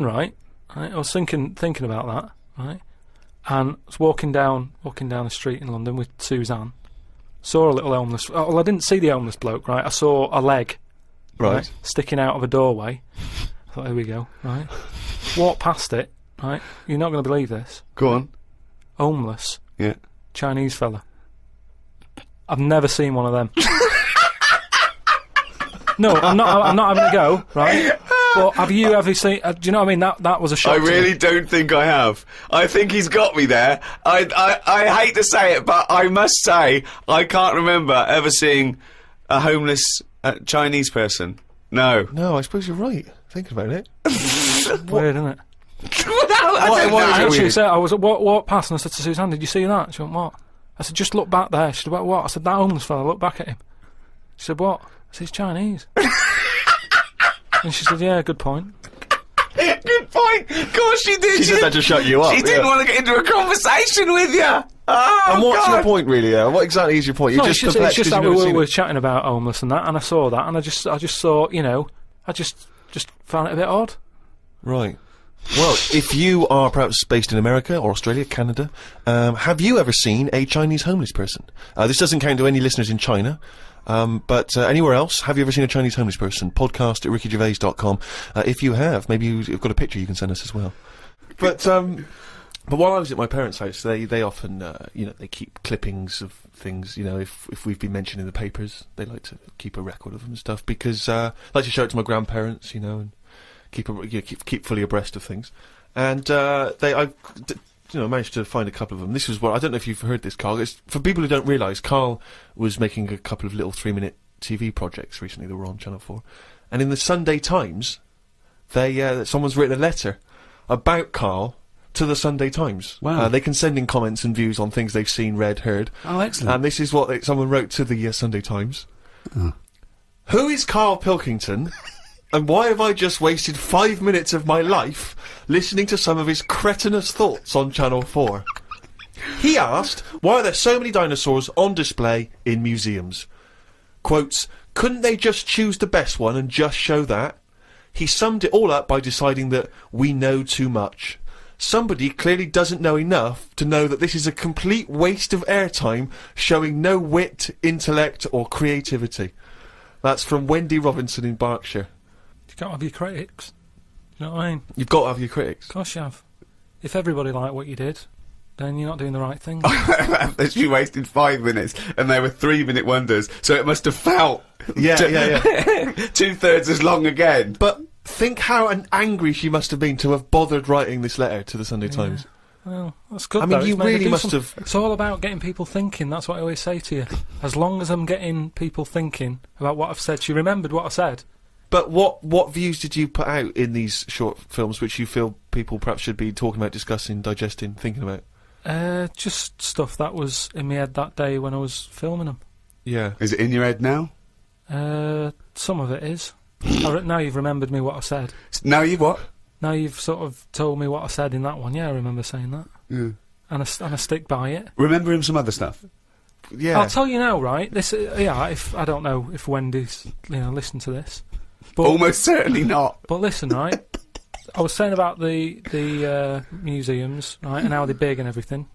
right? I was thinking about that, right? And I was walking down the street in London with Suzanne. Saw a little homeless. Well, I didn't see the homeless bloke, right? I saw a leg, right, sticking out of a doorway. I thought, here we go, right? Walked past it, right? You're not going to believe this. Go on. Homeless. Yeah. Chinese fella. I've never seen one of them. No, I'm not having a go, right? But have you ever seen? Do you know what I mean? That was a shock. I really don't think I have. I think he's got me there. I hate to say it, but I must say I can't remember ever seeing a homeless Chinese person. No. No, I suppose you're right. Thinking about it. Weird, isn't it? I was walked past and I said to Suzanne, "Did you see that?" She went, "What?" I said, "Just look back there." She said, "What?" I said, "That homeless fella. Look back at him." She said, "What?" I said, "He's Chinese." And she said, "Yeah, good point." Good point. Of course she did. She said that to shut you up. She didn't want to get into a conversation with you. Oh, and what's God. your point, really? What exactly is your point? You're it's just that we were chatting about homeless and that, and I saw that, and I just thought, you know, I just found it a bit odd. Right. Well, if you are perhaps based in America or Australia, Canada, have you ever seen a Chinese homeless person? This doesn't count to any listeners in China. But anywhere else, have you ever seen a Chinese homeless person? Podcast at rickygervais.com. If you have, maybe you've got a picture you can send us as well. But while I was at my parents' house, they often, you know, they keep clippings of things, you know, if we've been mentioned in the papers, they like to keep a record of them and stuff, because, I like to show it to my grandparents, you know, and keep fully abreast of things. And, managed to find a couple of them. This was what, I don't know if you've heard this, Karl. It's, for people who don't realise, Karl was making a couple of little 3-minute TV projects recently that were on Channel 4. And in the Sunday Times, someone's written a letter about Karl to the Sunday Times. Wow. They can send in comments and views on things they've seen, read, heard. Oh, excellent. And this is what someone wrote to the Sunday Times. Who is Karl Pilkington? And why have I just wasted 5 minutes of my life listening to some of his cretinous thoughts on Channel 4? He asked, why are there so many dinosaurs on display in museums? Quotes, couldn't they just choose the best one and just show that? He summed it all up by deciding that we know too much. Somebody clearly doesn't know enough to know that this is a complete waste of airtime, showing no wit, intellect or creativity. That's from Wendy Robinson in Berkshire. You can't have your critics. You know what I mean? You've got to have your critics. Of course you have. If everybody liked what you did, then you're not doing the right thing. She wasted 5 minutes, and they were 3-minute wonders, so it must have felt... Yeah. 2/3 as long again. But think how angry she must have been to have bothered writing this letter to the Sunday Times. Well, that's good. I mean, though. you It's made her really do must have... It's all about getting people thinking. That's what I always say to you. As long as I'm getting people thinking about what I've said. She remembered what I said. But what views did you put out in these short films which you feel people perhaps should be talking about, discussing, digesting, thinking about? Just stuff that was in my head that day when I was filming them. Yeah. Is it in your head now? Some of it is. Now you've remembered me what I said. Now you what? Now you've sort of told me what I said in that one. Yeah, I remember saying that. Yeah. And I stick by it. Remember him some other stuff? Yeah. I'll tell you now, right? This, if I don't know if Wendy's, listened to this. But, almost certainly not. But listen, right? I was saying about the museums, right, and how they're big and everything,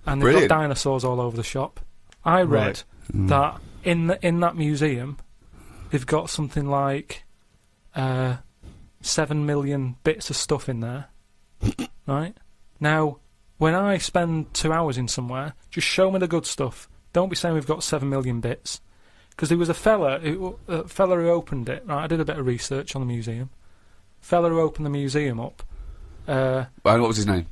and they've got dinosaurs all over the shop. I read that in that museum, they've got something like 7 million bits of stuff in there. Right now, when I spend 2 hours in somewhere, just show me the good stuff. Don't be saying we've got 7 million bits. Because there was a fella who opened it. Right, I did a bit of research on the museum. Fella who opened the museum up. What was his name?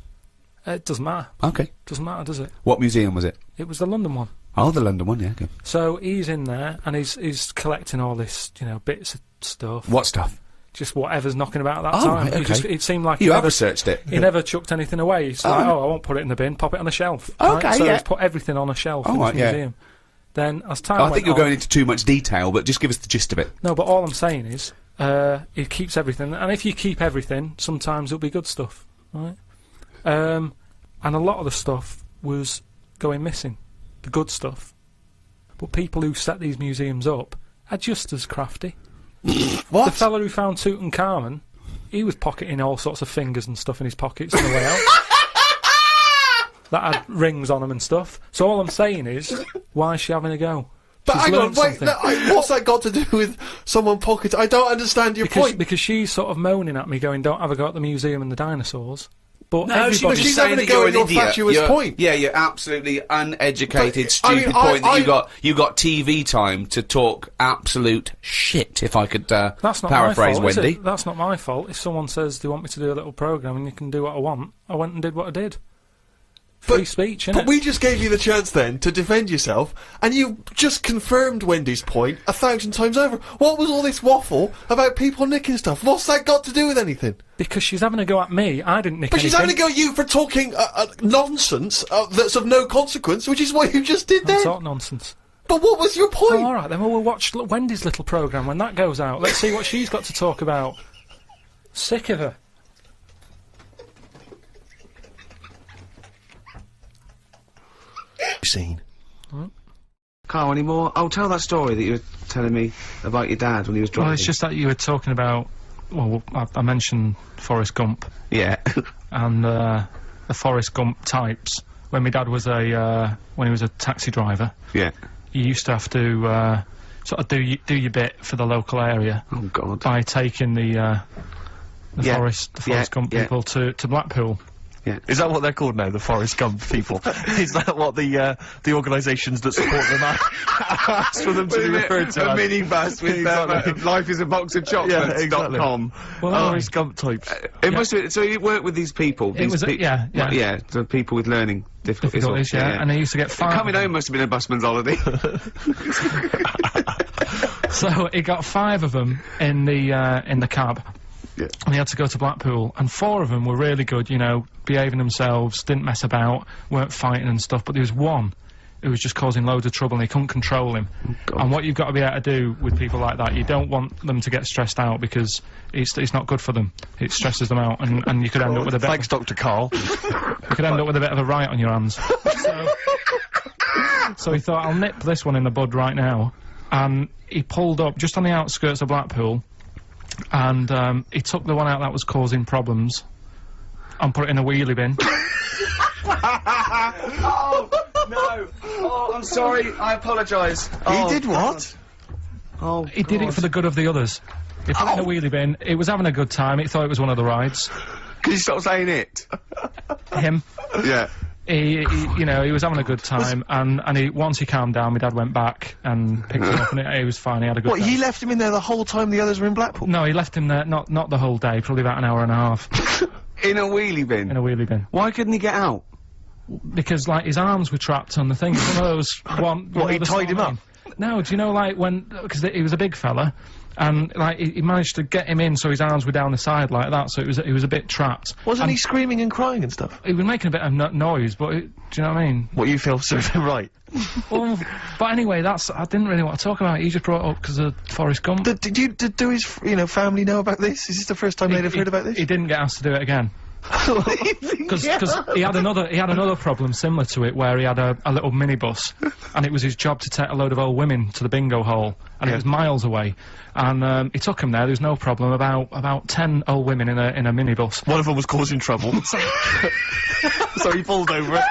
It doesn't matter. Okay. Doesn't matter, does it? What museum was it? It was the London one. Oh, the London one, yeah. Good. So he's in there and he's collecting all this, bits of stuff. What stuff? Just whatever's knocking about at that time. Right, okay. It seemed like you have researched it. He never chucked anything away. He's like, I won't put it in the bin. Pop it on a shelf. Okay, right? So yeah. he's put everything on a shelf in this museum. Then, as time I think you're going into too much detail, but just give us the gist of it. No, but all I'm saying is, he keeps everything, and if you keep everything, sometimes it'll be good stuff, right? And a lot of the stuff was going missing, the good stuff. But people who set these museums up are just as crafty. What? The fella who found Tutankhamun, he was pocketing all sorts of fingers and stuff in his pockets on the way out. That had rings on them and stuff. So all I'm saying is, why is she having a go? But She's hang on, learned wait, something. what's that got to do with someone pocket? I don't understand your point. Because she's sort of moaning at me, going, "Don't have a go at the museum and the dinosaurs." But No, she's having a go at your fatuous point. Yeah, your absolutely uneducated, stupid point that you got TV time to talk absolute shit. If I could that's not paraphrase my fault, Wendy. is it? That's not my fault. If someone says they want me to do a little programme and you can do what I want, I went and did what I did. Free speech, innit? But we just gave you the chance then to defend yourself, and you just confirmed Wendy's point 1,000 times over. What was all this waffle about people nicking stuff? What's that got to do with anything? Because she's having a go at me. I didn't nick But anything. she's having a go at you for talking nonsense that's of no consequence, which is what you just did What then. sort of nonsense? But what was your point? Oh, all right, then we'll watch Wendy's little programme when that goes out. Let's see what she's got to talk about. Sick of her. Scene. Carl, any more? Oh, tell that story that you were telling me about your dad when he was driving. Well, it's just that you were talking about. Well, I mentioned Forrest Gump Yeah. and the Forrest Gump types. When my dad was when he was a taxi driver, Yeah. you used to have to sort of do your bit for the local area Oh, God. by taking the Yeah. Forrest Gump yeah. people to Blackpool. Yeah. Is that what they're called now, the Forrest Gump people? Is that what the organisations that support them ask for them to be referred to A as? minibus with Exactly. life is a box of chocolates. exactly. .com. Well, Forrest Gump types. It must have been, so you work with these people. It was yeah. Yeah, so people with learning difficulties. Difficulties, yeah. And they used to get 5. Coming home must have been a busman's holiday. So he got 5 of them in the cab. Yeah. And he had to go to Blackpool, and 4 of them were really good, you know, behaving themselves, didn't mess about, weren't fighting and stuff, but there was one who was just causing loads of trouble and they couldn't control him. God. And what you've got to be able to do with people like that, you don't want them to get stressed out because it's not good for them. It stresses them out, and you could end up with a bit Thanks, Dr. Carl. you could end up with a bit of a riot on your hands. So he thought, I'll nip this one in the bud right now. And he pulled up just on the outskirts of Blackpool, and he took the one out that was causing problems and put it in a wheelie bin. Oh, no. Oh, I'm sorry. I apologise. He did what? Oh, He did it for the good of the others. He put it in a wheelie bin. It was having a good time. He thought it was one of the rides. Can you stop saying it? Him. Yeah. He you know, he was having a good time, and once he calmed down, my dad went back and picked him up, and he was fine. He had a good What, time. he left him in there the whole time the others were in Blackpool? No, he left him there, not the whole day, probably about an hour and a half, In a wheelie bin. in a wheelie bin. Why couldn't he get out? Because, like, his arms were trapped on the thing. One of those, one... What, he tied him up? No, do you know, like, because he was a big fella, and, like, he managed to get him in so his arms were down the side like that, so he was a bit trapped. Wasn't he screaming and crying and stuff? He was making a bit of noise, but, do you know what I mean? What, you feel served him right? Well, but anyway, I didn't really want to talk about it. He just brought it up because of Forrest Gump. Did his, family know about this? Is this the first time they'd have heard about this? He didn't get asked to do it again. Because he had another problem similar to it where he had a little minibus, and it was his job to take a load of old women to the bingo hall, and it was miles away, and he took him there. There was no problem. About 10 old women in a minibus. One of them was causing trouble. So he pulled over it.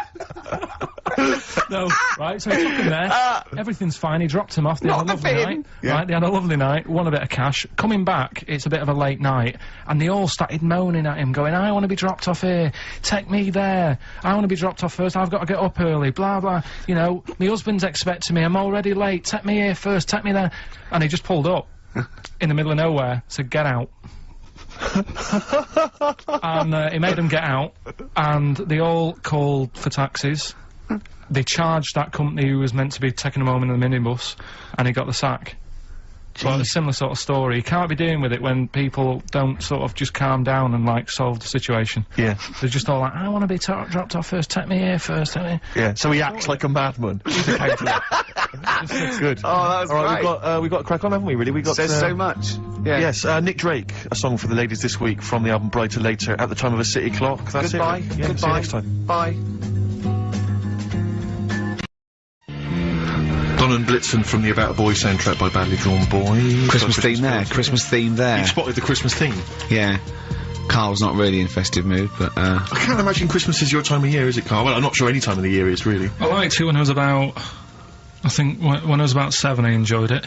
No, right, so he took him there, everything's fine, he dropped him off, they had a lovely night, right, they had a lovely night, won a bit of cash, coming back, it's a bit of a late night, and they all started moaning at him, going, I want to be dropped off here, take me there, I want to be dropped off first, I've got to get up early, blah blah, you know, my husband's expecting me, I'm already late, take me here first, take me there, and he just pulled up, in the middle of nowhere, said, get out. And he made them get out, and they all called for taxis. They charged that company who was meant to be taking him home in the minibus, and he got the sack. But a similar sort of story. You can't be dealing with it when people don't sort of just calm down and, like, solve the situation. Yeah. They're just all like, I want to be dropped off first, take me here first, take me... Yeah, so he acts like a madman. Good. Oh, that was All right, great. we've got a crack on, haven't we, really? We got Says so much. Yeah. Yes, Nick Drake, a song for the ladies this week from the album Brighter Later, At the Time of a City Clock. That's Goodbye. it. Yeah, Goodbye. see you next time. Bye. Done and Blitzen from the About a Boy soundtrack by Badly Drawn Boy. Christmas theme there. Christmas theme there. You've spotted the Christmas theme. Yeah. Carl's not really in festive mood, but I can't imagine Christmas is your time of year, is it, Carl? Well, I'm not sure any time of the year is, really. I liked it when I was about... I think when I was about 7 I enjoyed it.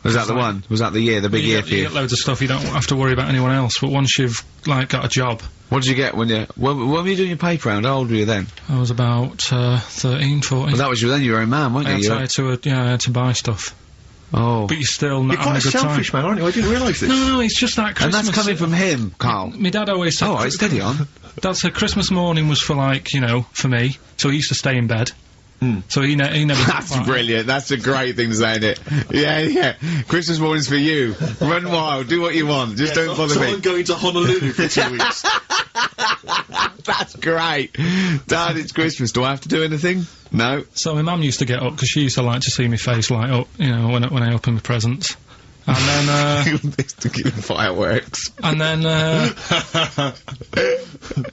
Was that the one? Was that the year, the big year for you? You get loads of stuff, you don't have to worry about anyone else, but once you've, like, got a job... What did you get when you... When were you doing your paper round? How old were you then? I was about 13, 14. Well, that was then you were a man, weren't you? I had to buy stuff. Oh. But you're still not You're having quite a good selfish, time. man, aren't you? I didn't realise this. No, it's just that Christmas... And that's coming from him, Carl. My dad always said... Oh, right, steady on. Dad said Christmas morning was for, like, you know, for me, so he used to stay in bed. So he never... That's brilliant. That's a great thing to say, isn't it? Yeah. Christmas morning's for you. Run wild. Do what you want. Just don't bother me. I'm going to Honolulu for 2 weeks. That's great. Dad, it's Christmas. Do I have to do anything? No. So my mum used to get up, because she used to like to see my face light up, you know, when I opened my presents. And then, to give fireworks. And then I'd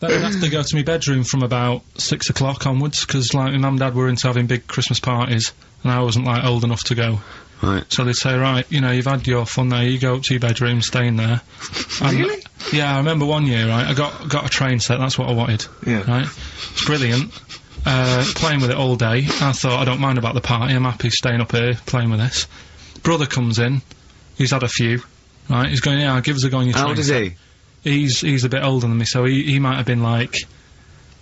have to go to my bedroom from about 6 o'clock onwards, because, like, my mum and dad were into having big Christmas parties, and I wasn't, like, old enough to go. Right. So they'd say, right, you know, you've had your fun there, you go up to your bedroom, stay in there. Really? Yeah, I remember one year, right, I got a train set, that's what I wanted. Yeah. Right? It's brilliant. Playing with it all day. I thought, I don't mind about the party, I'm happy staying up here, playing with this. Brother comes in, he's had a few, right, he's going, yeah, give us a go on your train. How old is he? He's a bit older than me, so he might have been like,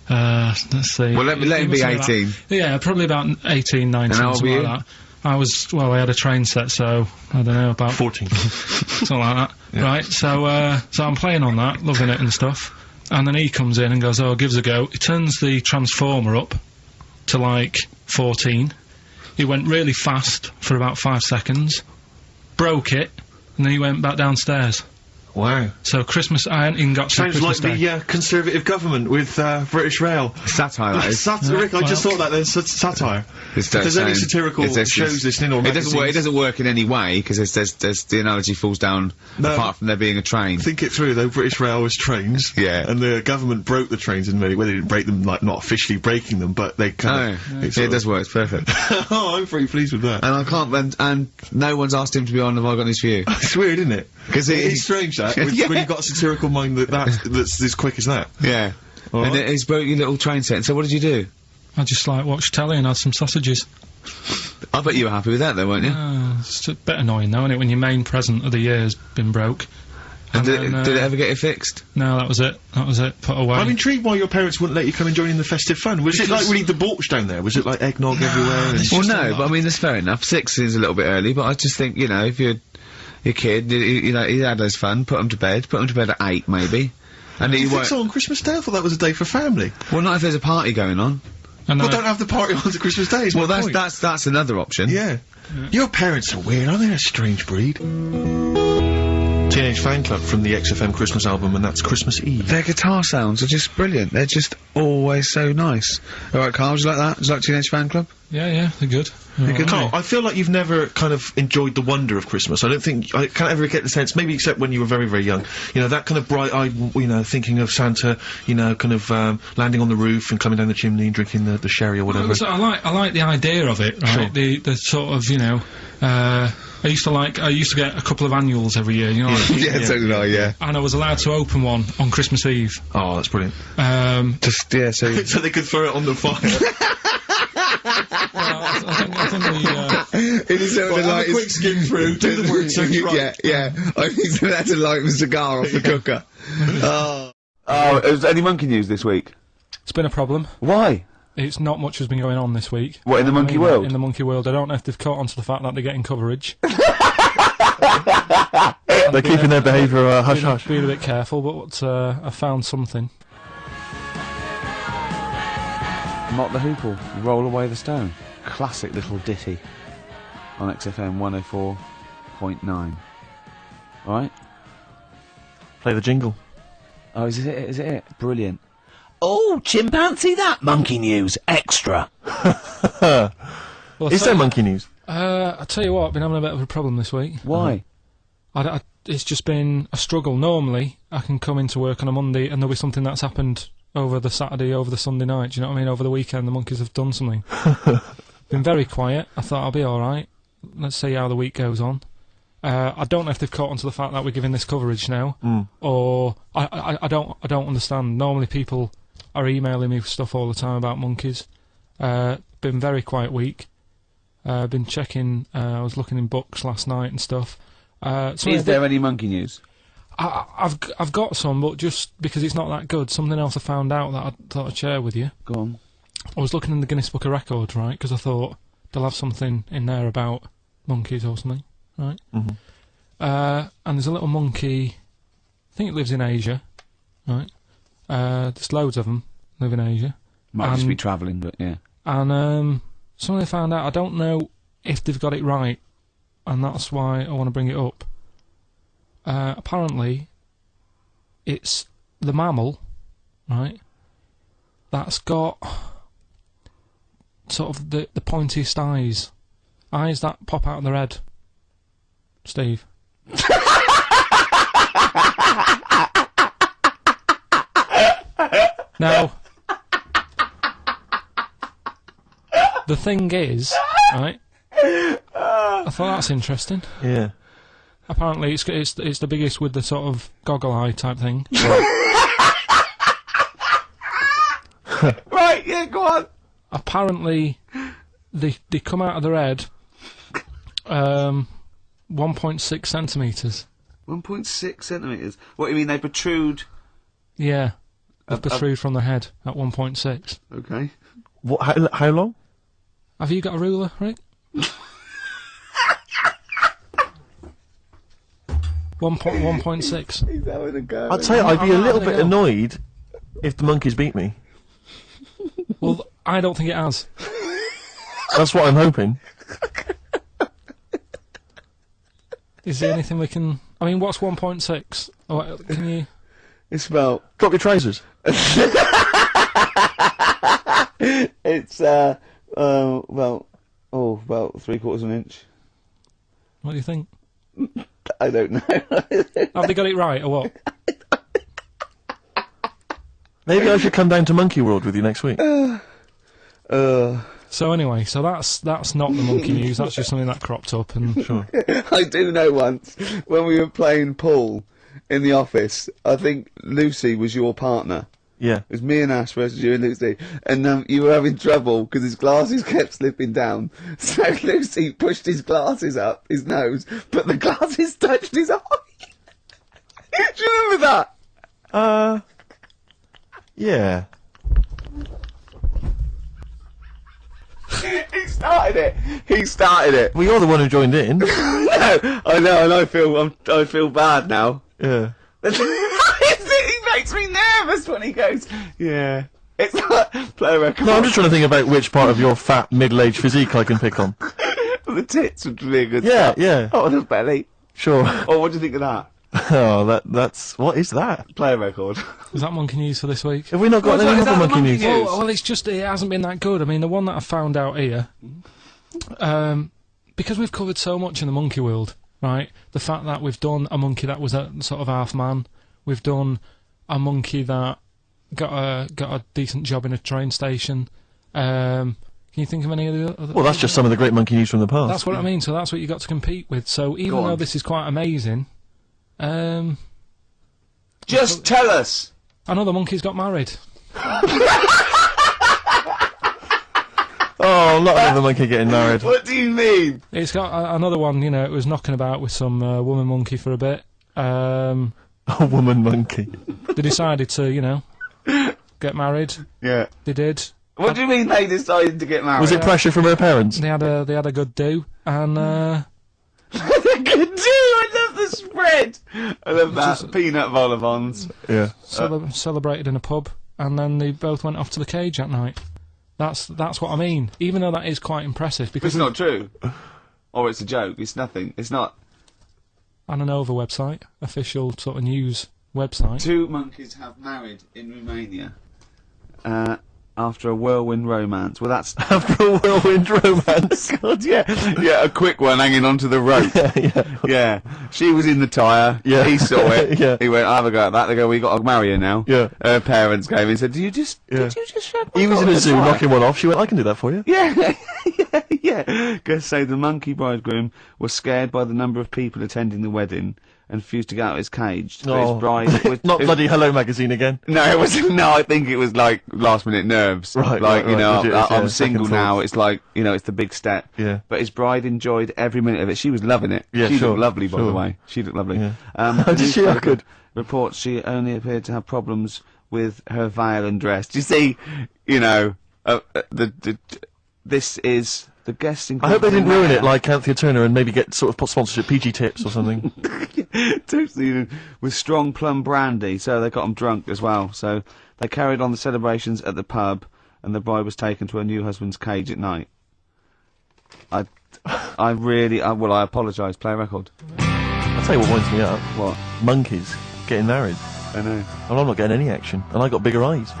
let's see. Well, let him be 18. Yeah, probably about 18, 19, And how old something were like that. I had a train set, so, I don't know, about 14. something like that. Yeah. Right, so I'm playing on that, loving it and stuff, and then he comes in and goes, oh, give us a go. He turns the transformer up to, like, 14. He went really fast for about 5 seconds, broke it, and then he went back downstairs. Wow. So Christmas, I hadn't even got to Sounds Christmas like Day. the Conservative government with British Rail. Satire, that is. Rick, I just thought that there's satire. If there's any satirical shows listening or it doesn't work in any way, because there's the analogy falls down apart from there being a train. Think it through, though. British Rail was trains. Yeah. And the government broke the trains in many ways. They didn't break them, like, not officially breaking them, but they kind of... It does work, it's perfect. Oh, I'm pretty pleased with that. And I can't, and no one's asked him to be on Have I Got News For You. It's weird, isn't it? Because it's strange, that, when you've got a satirical mind that's as quick as that. Yeah. All and right. he's broke your little train set, so what did you do? I just, like, watched telly and had some sausages. I bet you were happy with that, though, weren't you? It's a bit annoying, though, isn't it, when your main present of the year's been broke. And did it ever get it fixed? No, that was it. Put away. I'm intrigued why your parents wouldn't let you come and join in the festive fun. Was it like really debauched down there? Was it like eggnog everywhere? Well, no, but I mean, that's fair enough. 6 is a little bit early, but I just think, you know, if you're your kid, you know, he had his fun, put him to bed at 8, maybe. And you think so on Christmas Day? I thought that was a day for family. Well, not if there's a party going on. Well, don't have the party on Christmas Day. Well, that's another option. Yeah. Your parents are weird, aren't they? A strange breed. Teenage Fan Club from the XFM Christmas album, and that's Christmas Eve. Their guitar sounds are just brilliant. They're just always so nice. All right, Carl, do you like that? Do you like Teenage Fan Club? Yeah, they're good. Carl, I feel like you've never kind of enjoyed the wonder of Christmas. I can't ever get the sense, maybe except when you were very, very young, you know, that kind of bright-eyed, you know, thinking of Santa, you know, kind of, landing on the roof and coming down the chimney and drinking the sherry or whatever. Well, so I like the idea of it, right? Sure. The sort of, you know, I used to get a couple of annuals every year, you know. Yeah, so did I, yeah. And I was allowed to open one on Christmas Eve. Oh, that's brilliant. Just, yeah, so... so they could throw it on the fire. I think we, it is sort of like a quick skim through, do the word search right. Yeah. I think that's like a cigar off the cooker. Has any monkey news this week? It's been a problem. Why? It's not much has been going on this week. What, in the monkey world? In the monkey world. I don't know if they've caught on to the fact that they're getting coverage. They're keeping their behaviour hush-hush. Being a bit careful, but I found something. Mott the Hoople, Roll Away the Stone. Classic little ditty on XFM 104.9. Alright? Play the jingle. Oh, is it? Brilliant. Oh, chimpanzee that monkey news extra. Well, is there monkey news? I tell you what, I've been having a bit of a problem this week. Why? It's just been a struggle. Normally, I can come into work on a Monday and there'll be something that's happened over the Saturday, over the Sunday night. Do you know what I mean? Over the weekend, the monkeys have done something. Been very quiet. I thought I'll be alright. let's see how the week goes on. I don't know if they've caught on to the fact that we're giving this coverage now, or I don't understand. Normally people are emailing me stuff all the time about monkeys. Been very quiet week. Been checking. I was looking in books last night and stuff. Is there any monkey news? I've got some, but just because it's not that good. Something else I found out that I thought I'd share with you. Go on. I was looking in the Guinness Book of Records, right? Because I thought they'll have something in there about monkeys or something, right? Mm-hmm. And there's a little monkey. I think it lives in Asia, right? There's loads of them live in Asia. Might just be travelling, but yeah. And something I found out. I don't know if they've got it right, and that's why I want to bring it up. Apparently, it's the mammal, right? That's got sort of the pointiest eyes that pop out of their head. Steve. Now, the thing is, right? I thought that's interesting. Yeah. Apparently, it's the biggest with the sort of goggle eye type thing. Right, yeah, go on. Apparently, they come out of their head 1.6 centimetres. 1.6 centimetres? What do you mean, they protrude? Yeah, they protrude from the head at 1.6. Okay. What? How long? Have you got a ruler, Rick? 1.6. He's having a go. I'd say I'd be a I'm little having a bit go. annoyed if the monkeys beat me. Well, I don't think it has. That's what I'm hoping. Is there anything we can... I mean, what's 1.6? Oh, can you... It's about... Drop your trousers. It's, about 3/4 of an inch. What do you think? I don't know. Have they got it right, or what? Maybe I should come down to Monkey World with you next week. So anyway, so that's not the monkey news, that's just something that cropped up, and... Sure. I do know once, when we were playing pool in the office, I think Lucy was your partner. Yeah. It was me and Ash versus you and Lucy, and you were having trouble because his glasses kept slipping down. So Lucy pushed his glasses up his nose, but the glasses touched his eye. Do you remember that? Yeah. He started it. Well, you're the one who joined in. No, I know, and I feel bad now. Yeah. He makes me nervous when he goes, yeah. It's like, play a record. No, I'm just trying to think about which part of your fat, middle-aged physique I can pick on. The tits would be a good Yeah, start. yeah. Oh, the belly. Sure. Oh, what do you think of that? Oh, that's... What is that? Play a record. Is that monkey news for this week? Have we not got What's any that? Is other that the monkey monkey news? news? Well, it's just, it hasn't been that good. I mean, the one that I found out here, because we've covered so much in the monkey world, right? The fact that we've done a monkey that was a sort of half man, we've done a monkey that got a decent job in a train station. Can you think of any of the other? Well, that's just some of the great monkey news from the past. That's what I mean. So that's what you got to compete with. So even though this is quite amazing, Just tell us. another monkey's got married. Oh, not another monkey getting married. What do you mean? It's got another one. You know, it was knocking about with some woman monkey for a bit. A woman monkey. They decided to, you know, get married. Yeah. They did. What do you mean they decided to get married? Was it pressure from her parents? They had a good do, and They could do. I love the spread. I love that. Peanut vol-au-vents. Yeah. celebrated in a pub, and then they both went off to the cage that night. That's what I mean. Even though that is quite impressive, because It's not true. Or it's a joke. It's nothing. It's not. on an over website, official sort of news website. 2 monkeys have married in Romania. After a whirlwind romance. Well, that's... After a whirlwind romance. God, yeah. Yeah, a quick one hanging onto the rope. Yeah. She was in the tyre. Yeah. He saw it. Yeah. He went, I'll have a go at that. They go, we got to marry her now. Yeah. Her parents came and said, did you just Yeah. shed my He was in daughter a zoo tyre?" knocking one off. She went, I can do that for you. Yeah. Yeah. Guests say the monkey bridegroom was scared by the number of people attending the wedding and refused to get out of his cage. But his bride... Not bloody Hello Magazine again. No, it wasn't. No, I think it was like last minute nerves. Right, like, right, you know, legit, I'm yeah, single second now. thoughts. It's like, you know, it's the big step. Yeah. But his bride enjoyed every minute of it. She was loving it. Yeah, she sure, looked lovely, by the sure. way. She looked lovely. Yeah. The Did she? newspaper Good. reports she only appeared to have problems with her veil and dress. Do you see, you know, this is... The guests I hope they didn't ruin it like Anthea Turner and maybe get sort of sponsorship PG tips or something. Totally, with strong plum brandy, so they got them drunk as well. So they carried on the celebrations at the pub, and the bride was taken to her new husband's cage at night. I apologise. Play a record. I'll tell you what winds me up. What? Monkeys getting married. I know. And I'm not getting any action. And I got bigger eyes.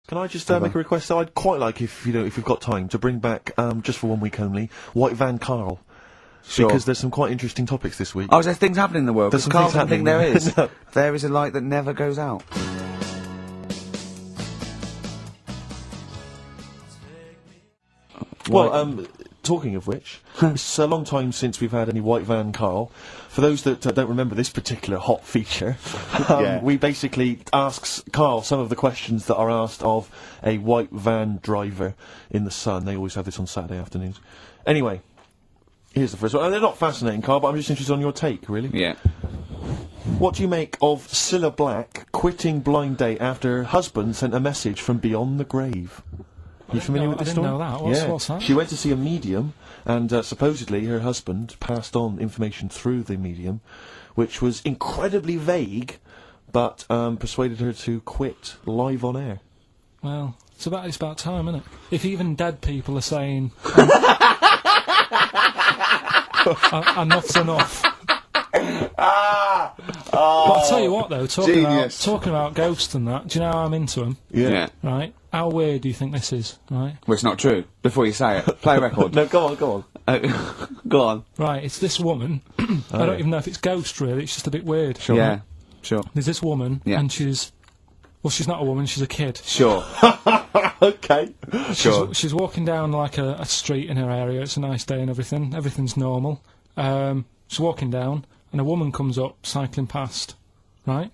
Can I just make a request? So I'd quite like, if you've got time, to bring back, just for 1 week only, White Van Karl. Sure. Because there's some quite interesting topics this week. Oh, there's things happening in the world. There's some Carl things doesn't think happening. there is. No. There is a light that never goes out. Well, talking of which, it's a long time since we've had any White Van Karl. For those that don't remember this particular hot feature, Yeah. we basically ask Karl some of the questions that are asked of a white van driver in the Sun. They always have this on Saturday afternoons. Anyway, here's the first one. They're not fascinating, Karl, but I'm just interested on your take, really. Yeah. What do you make of Cilla Black quitting Blind Date after her husband sent a message from beyond the grave? Are you familiar with I this didn't story? know that. Yeah. What's that? She went to see a medium, and supposedly her husband passed on information through the medium, which was incredibly vague, but persuaded her to quit live on air. Well, it's about time, isn't it? If even dead people are saying enough's enough. But I'll tell you what, though, talking about ghosts and that, do you know how I'm into them? Yeah. Right? How weird do you think this is, right? Well, it's not true. Before you say it, play a record. No, go on. Go on. Right, it's this woman. I don't even know if it's ghost, really. It's just a bit weird. Sure. Yeah. Sure. There's this woman, Yeah. and she's not a woman, she's a kid. Sure. Okay. Sure. She's walking down, like, a street in her area. It's a nice day and everything. Everything's normal. She's walking down, and a woman comes up, cycling past, right?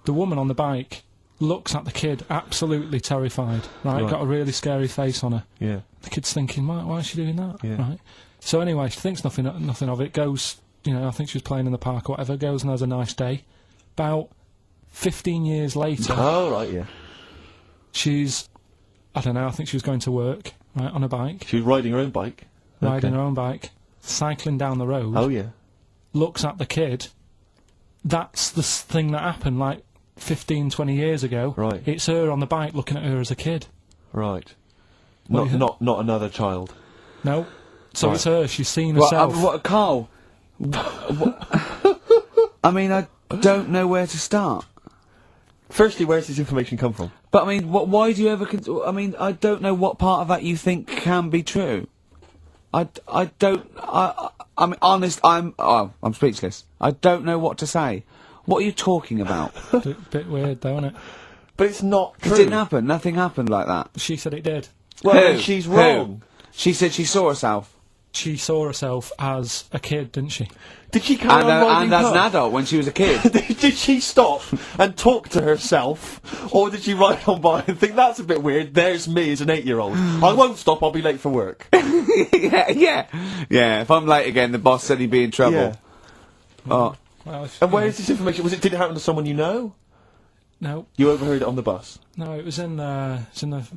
The woman on the bike looks at the kid, absolutely terrified, right? Got a really scary face on her. Yeah. The kid's thinking, why is she doing that? Yeah. Right? So anyway, she thinks nothing of it, goes, I think she was playing in the park or whatever, goes and has a nice day. About 15 years later, Oh, right, yeah. she's, I don't know, I think she was going to work, right, on a bike, She was riding her own bike. riding Okay. her own bike, cycling down the road, Oh, yeah. looks at the kid. That's the thing that happened, like, 15, 20 years ago. Right. It's her on the bike looking at her as a kid. Right. What do you Not another child. No. So Right. it's her, she's seen Well, herself. Carl? I mean, I don't know where to start. Firstly, where's this information come from? But I mean, why do you ever? I mean, I don't know what part of that you think can be true. I mean, honest. I'm speechless. I don't know what to say. What are you talking about? Bit weird, though, isn't it? But it's not It true. didn't happen. Nothing happened like that. She said it did. Well, Who? then she's wrong. She said she saw herself. She saw herself as a kid, didn't she? Did she carry on riding And as an past? adult when she was a kid. Did she stop and talk to herself, or did she ride on by and think that's a bit weird? There's me as an 8-year-old. I won't stop. I'll be late for work. yeah. If I'm late again, the boss said he'd be in trouble. Yeah. Oh, Well, And where is this information? Did it happen to someone you know? No, You overheard it on the bus. no, it was in the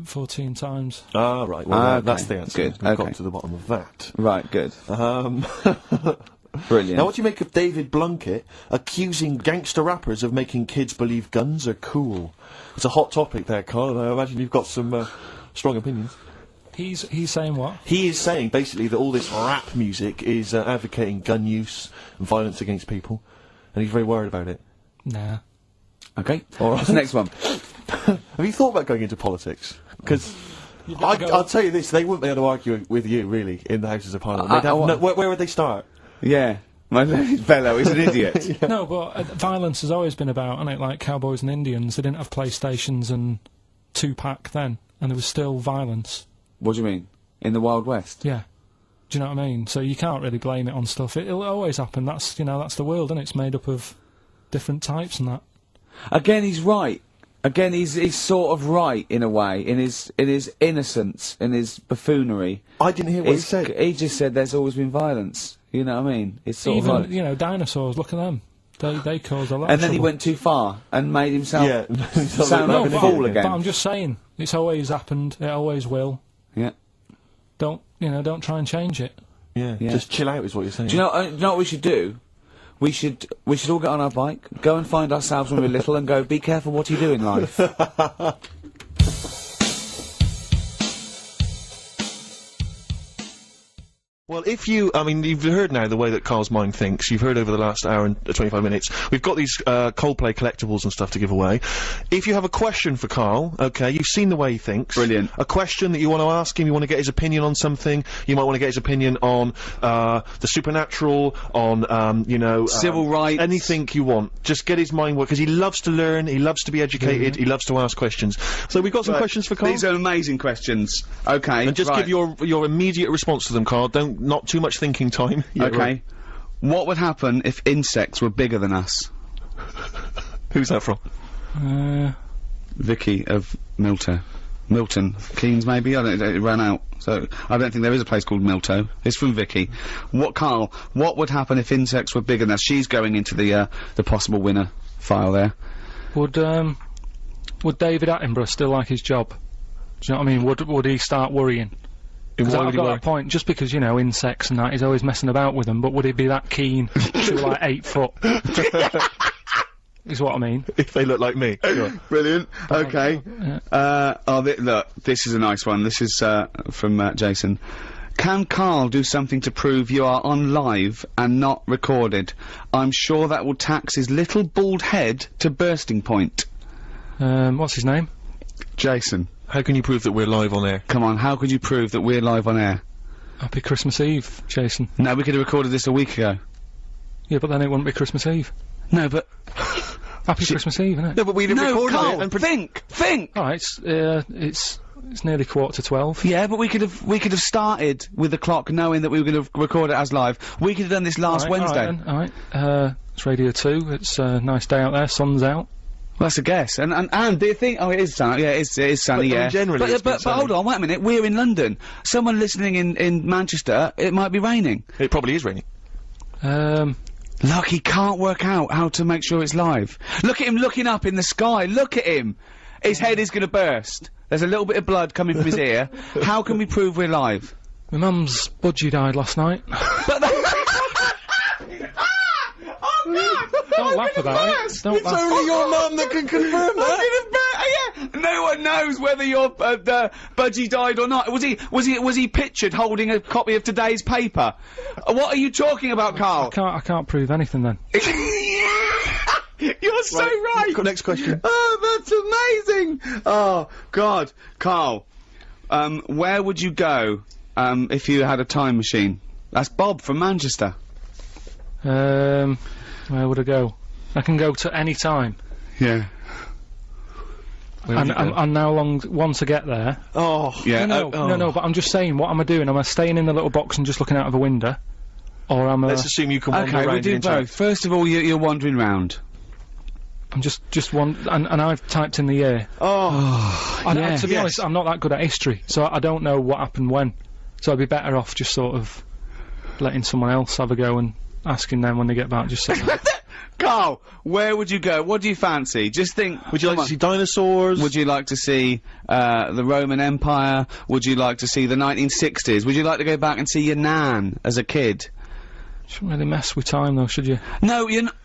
14 Times. Ah, right. Well, Ah, okay. that's the answer. Good, We've okay. got to the bottom of that. right, good, Um, brilliant. Now, what do you make of David Blunkett accusing gangster rappers of making kids believe guns are cool? It's a hot topic there, Carl. I imagine you've got some strong opinions. He's saying what? He is saying, basically, that all this rap music is advocating gun use and violence against people, and he's very worried about it. Nah. Okay, All right. what's the next one? Have you thought about going into politics? Because I'll tell you this, they wouldn't be able to argue with you, really, in the Houses of Parliament. They'd have where would they start? Yeah, my learned fellow is an idiot. No, but violence has always been about, hasn't it? Like cowboys and Indians, they didn't have PlayStations and 2-pack then, and there was still violence. What do you mean? In the Wild West? Yeah. Do you know what I mean? So you can't really blame it on stuff. It'll always happen. That's, you know, that's the world, and it's made up of different types and that. Again, he's right. Again, he's sort of right in a way, in his innocence, in his buffoonery. I didn't hear what he said. He just said there's always been violence. You know what I mean? It's sort Even, of like, you know, dinosaurs, look at them. They cause a lot and of then he trouble. went too far and made himself sound No, like a but, fool again. but I'm just saying, it's always happened, it always will. Yeah. Don't try and change it. Yeah, Yeah. just chill out is what you're saying. Do you know what we should do? We should all get on our bike, go and find ourselves when we're little, and go, be careful what you do in life. Well, I mean, you've heard now the way that Carl's mind thinks. You've heard over the last hour and 25 minutes. We've got these Coldplay collectibles and stuff to give away. If you have a question for Carl, okay, you've seen the way he thinks. Brilliant. A question that you want to ask him, you want to get his opinion on something. You might want to get his opinion on the supernatural, on Civil rights. anything you want. Just get his mind work, because he loves to learn, he loves to be educated, he loves to ask questions. So we've got some questions for Carl. These are amazing questions. Okay. And just right. give your immediate response to them, Carl. Not too much thinking time. Yeah, Okay. right. What would happen if insects were bigger than us? Who's that from? Vicky of Milton Keynes, maybe. I don't. It ran out, so I don't think there is a place called Milto. It's from Vicky. Carl? What would happen if insects were bigger than us? She's going into the possible winner file there. Would David Attenborough still like his job? Do you know what I mean? Would he start worrying? Because I've got that point, just because, you know, insects and that, he's always messing about with them, but would he be that keen to, like, 8 foot? Is what I mean. If they look like me. Sure. Brilliant. Okay. Yeah. Look, this is a nice one. This is from Jason. Can Carl do something to prove you are on live and not recorded? I'm sure that will tax his little bald head to bursting point. What's his name? Jason. How can you prove that we're live on air? Come on, how could you prove that we're live on air? Happy Christmas Eve, Jason. No, we could have recorded this a week ago. Yeah, but then it wouldn't be Christmas Eve. No, but... Happy Christmas Eve, isn't it? No, but we'd have recorded Carl, it and think! Alright, it's nearly 11:45. Yeah, but we could have started with the clock knowing that we were going to record it as live. We could have done this last Wednesday. Alright. It's Radio 2, it's a nice day out there, sun's out. Well, that's a guess. And do you think... Oh, it is sunny. Yeah, it is sunny, But, yeah. generally it's been but sunny. hold on, wait a minute. We're in London. Someone listening in Manchester, it might be raining. it probably is raining. Look, he can't work out how to make sure it's live. Look at him looking up in the sky. Look at him. His head is going to burst. There's a little bit of blood coming from his ear. How can we prove we're live? My mum's budgie died last night. Don't laugh about it. Don't laugh. only your mum that can confirm Yeah. No one knows whether your budgie died or not. Was he pictured holding a copy of today's paper? What are you talking about, Carl? I can't prove anything then. You're so right. Next question. Oh, that's amazing. Oh God, Carl. Where would you go if you had a time machine? That's Bob from Manchester. Where would I go? I can go to any time. Yeah. And now once I get there... Oh, Yeah. No, but I'm just saying, what am I doing? Am I staying in the little box and just looking out of a window? Or am I... let's assume you can wander Okay, around we do and both. First of all, you're wandering round. I'm just one... And I've typed in the year. Yeah. To be honest, I'm not that good at history, so I don't know what happened when. So I'd be better off just sort of letting someone else have a go and asking them when they get back, just saying... Carl, where would you go? What do you fancy? Just think. Would you like to see dinosaurs? Would you like to see the Roman Empire? Would you like to see the 1960s? Would you like to go back and see your nan as a kid? Shouldn't really mess with time though, should you? No, you're not.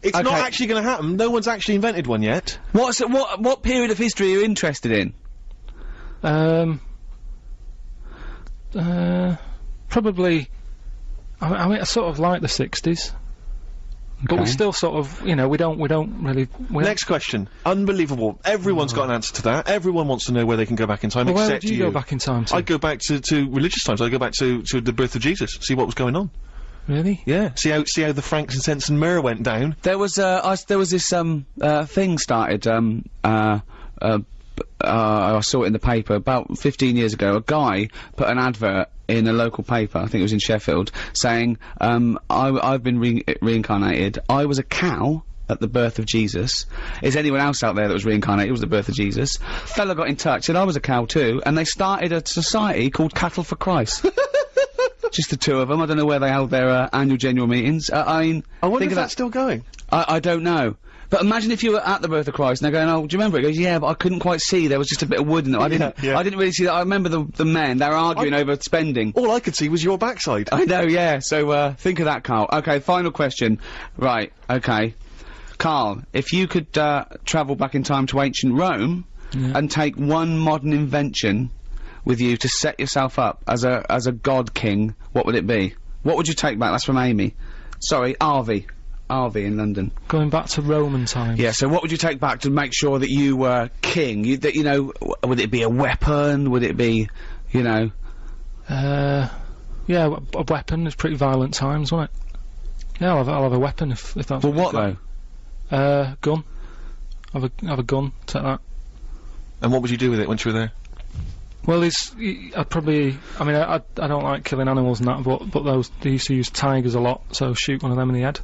It's not Okay. actually going to happen. No one's actually invented one yet. What period of history are you interested in? Probably... I mean, I sort of like the 60s. But we Okay. still sort of, you know, we don't really... Next question. Unbelievable. Everyone's got an answer to that. Everyone wants to know where they can go back in time, Well, where except would you go back in time to? I'd go back to religious times. I'd go back to the birth of Jesus, see what was going on. Really? Yeah. See how the frankincense and myrrh went down. There was this thing started. I saw it in the paper about 15 years ago. A guy put an advert in a local paper, I think it was in Sheffield, saying, I've been reincarnated. I was a cow at the birth of Jesus. Is anyone else out there that was reincarnated? It was the birth of Jesus. Fella got in touch, said I was a cow too, and they started a society called Cattle for Christ. Just the two of them. I don't know where they held their annual general meetings. I mean, I wonder think if of that's still going. I don't know. But imagine if you were at the birth of Christ and they're going, oh, do you remember? He goes, yeah, but I couldn't quite see. There was just a bit of wood in it. I didn't really see that. I remember the men, they were arguing over spending. All I could see was your backside. I know, yeah. So, think of that, Carl. Okay, final question. Right, okay. Carl, if you could, travel back in time to ancient Rome and take one modern invention with you to set yourself up as a god king, what would it be? What would you take back? That's from Amy. Sorry, Arvy in London. Going back to Roman times. Yeah, so what would you take back to make sure that you were king? Would it be a weapon? Would it be, you know... Yeah, a weapon. It's pretty violent times, wasn't it? Yeah, I'll have a weapon if that's well, what though? Gun. Have a gun, take that. And what would you do with it once you were there? Well, I'd probably... I mean, I don't like killing animals and that, but they used to use tigers a lot, so shoot one of them in the head.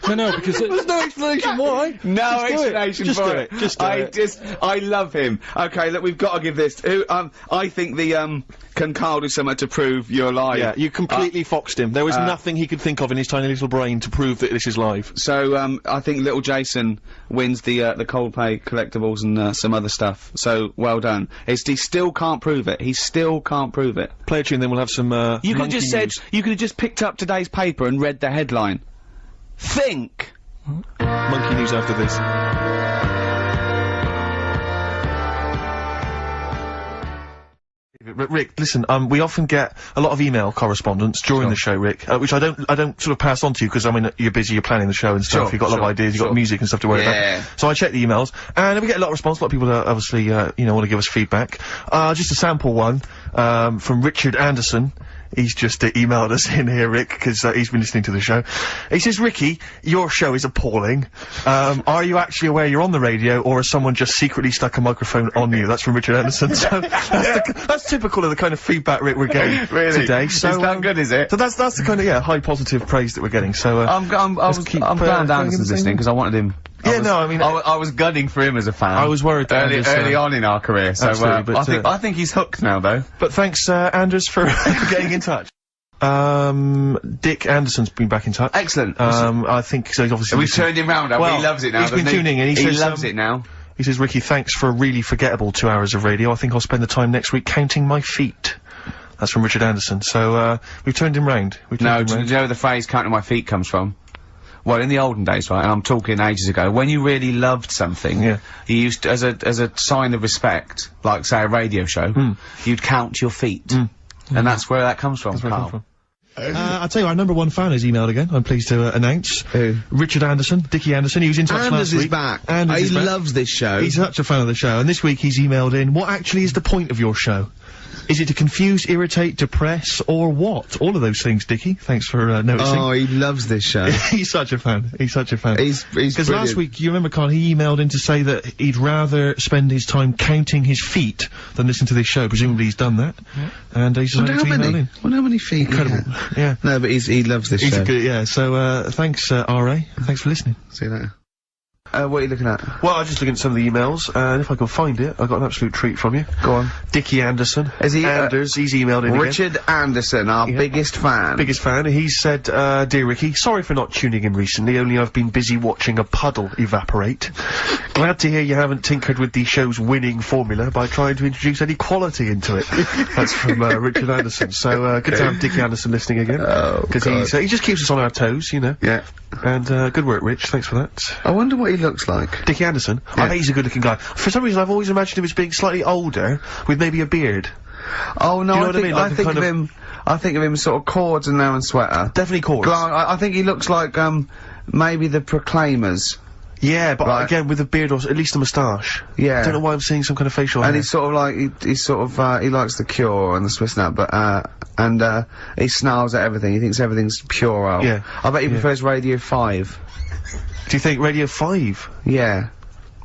No, because there's no explanation why. No explanation for it. Just do it. I love him. Okay, look, we've got to give this. I think can Carl do something to prove you're live? Yeah, you completely foxed him. There was nothing he could think of in his tiny little brain to prove that this is live. So, I think little Jason wins the Coldplay collectibles and some other stuff. So, well done. He still can't prove it. He still can't prove it. Play a tune, then we'll have some. You could have just said. You could have just picked up today's paper and read the headline. Think. Monkey news after this. Rick, listen, we often get a lot of email correspondence during the show, Rick, which I don't sort of pass on to you because, I mean, you're busy, you're planning the show and stuff, you've got a lot of ideas, you've got music and stuff to worry about. So I check the emails, and we get a lot of response, a lot of people obviously, you know, want to give us feedback. Just a sample one, from Richard Anderson. He's just emailed us in here, Rick, because he's been listening to the show. He says, Ricky, your show is appalling. Are you actually aware you're on the radio, or has someone just secretly stuck a microphone on you? That's from Richard Anderson. So that's typical of the kind of feedback, Rick, we're getting today. So, it's that good, is it? So that's the kind of, high positive praise that we're getting. So, I'm glad Anderson's listening, because I wanted him. I was gunning for him as a fan. I was worried early on in our career, so I think he's hooked now, though. But thanks, Anders, for getting in touch. Dick Anderson's been back in touch. Excellent. I think so. He's obviously we've turned him round. Well, he loves it now. He's been tuning in. He loves it now. He says, Ricky, thanks for a really forgettable 2 hours of radio. I think I'll spend the time next week counting my feet. That's from Richard Anderson. So we've turned him round. Do you know where the phrase "counting my feet" comes from? Well, in the olden days, right, and I'm talking ages ago, when you really loved something, you used to, as a sign of respect, like, say, a radio show, you'd count your feet. And that's where that comes from, Carl. I'll tell you, our number one fan has emailed again, I'm pleased to announce. Who? Richard Anderson, Dickie Anderson, he was in touch last week. Anders is back. He loves this show. He's such a fan of the show, and this week he's emailed in, what actually is the point of your show? Is it to confuse, irritate, depress, or what? All of those things, Dickie. Thanks for noticing. Oh, he loves this show. He's such a fan. He's such a fan. He's because last week, you remember, Carl, he emailed in to say that he'd rather spend his time counting his feet than listen to this show. Presumably he's done that. Yeah. And he's decided to email in. Wonder how many feet. Incredible. Yeah. No, but he loves this show. Yeah. So thanks, R.A. Thanks for listening. See you later. What are you looking at? Well, I was just looking at some of the emails, and if I can find it, I've got an absolute treat from you. Go on. Dickie Anderson. Is he, Anders, he's emailed in Richard again. Anderson, our biggest fan. Biggest fan. He said, Dear Ricky, sorry for not tuning in recently, only I've been busy watching a puddle evaporate. Glad to hear you haven't tinkered with the show's winning formula by trying to introduce any quality into it. That's from, Richard Anderson. So, good to have Dickie Anderson listening again. Oh, because he just keeps us on our toes, you know. Yeah. And, good work, Rich. Thanks for that. I wonder what he looks like. Dickie Anderson? Yeah. I think he's a good-looking guy. For some reason, I've always imagined him as being slightly older, with maybe a beard. Oh, no, you know what I mean? Like I think of him sort of cords and now and sweater. Definitely cords. I think he looks like, maybe the Proclaimers. Yeah, but again, with a beard or at least a moustache. Yeah. I don't know why I'm seeing some kind of facial hair. And he's sort of like, he's sort of, he likes the Cure and the Swiss Nut, but, he snarls at everything. He thinks everything's puerile. Yeah. I bet he prefers Radio 5. Do you think Radio 5? Yeah.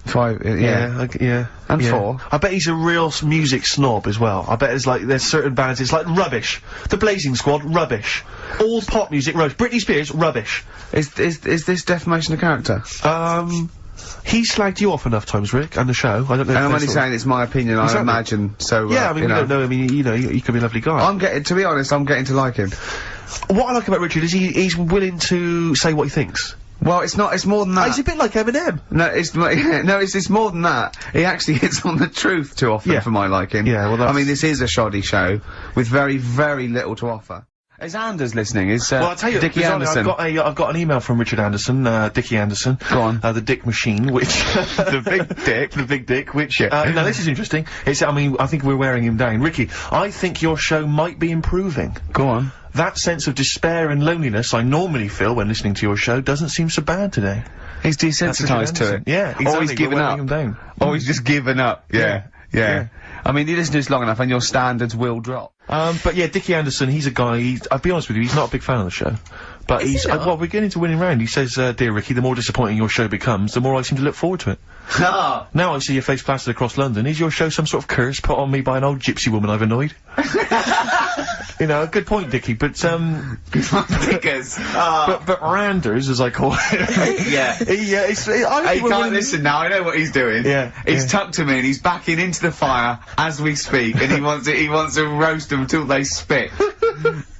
5, Yeah. And yeah. 4. I bet he's a real music snob as well. I bet there's certain bands, it's like rubbish. The Blazing Squad, rubbish. All pop music, rubbish. Britney Spears, rubbish. Is this defamation of character? He slagged you off enough times, Rick, and the show. I don't know if And I'm that's only sort of- saying it's my opinion, I Exactly. imagine, so, Yeah, I mean, you we know. don't know. I mean, you know, he could be a lovely guy. To be honest, I'm getting to like him. What I like about Richard is he's willing to say what he thinks. Well, it's more than that. He's a bit like Eminem. No, it's more than that. He actually hits on the truth too often Yeah. for my liking. Yeah, well, that's- I mean, this is a shoddy show with very, very little to offer. Is Anders listening? Well, I'll tell you, Dickie bizarrely, Anderson. I've got an email from Richard Anderson, Dickie Anderson. Go on. The Dick Machine, which The big dick. the big dick, which now this is interesting. I think we're wearing him down, Ricky. I think your show might be improving. Go on. That sense of despair and loneliness I normally feel when listening to your show doesn't seem so bad today. He's That's Richard desensitised to Anderson. it. Yeah, exactly. Or he's given we're up. wearing him down. Or he's just given up. Yeah. Yeah. I mean, you listen to this long enough and your standards will drop. But yeah, Dickie Anderson, he's a guy, I'll be honest with you, he's not a big fan of the show. But well, we're getting to winning round. He says, dear Ricky, the more disappointing your show becomes, the more I seem to look forward to it. Now I see your face plastered across London. Is your show some sort of curse put on me by an old gypsy woman I've annoyed? You know, good point, Dickie, but, Dickers. but Randers, as I call it. Yeah. I He think we're can't winning- listen now, I know what he's doing. Yeah, He's yeah. tucked him in, he's backing into the fire as we speak, and he wants to roast them till they spit.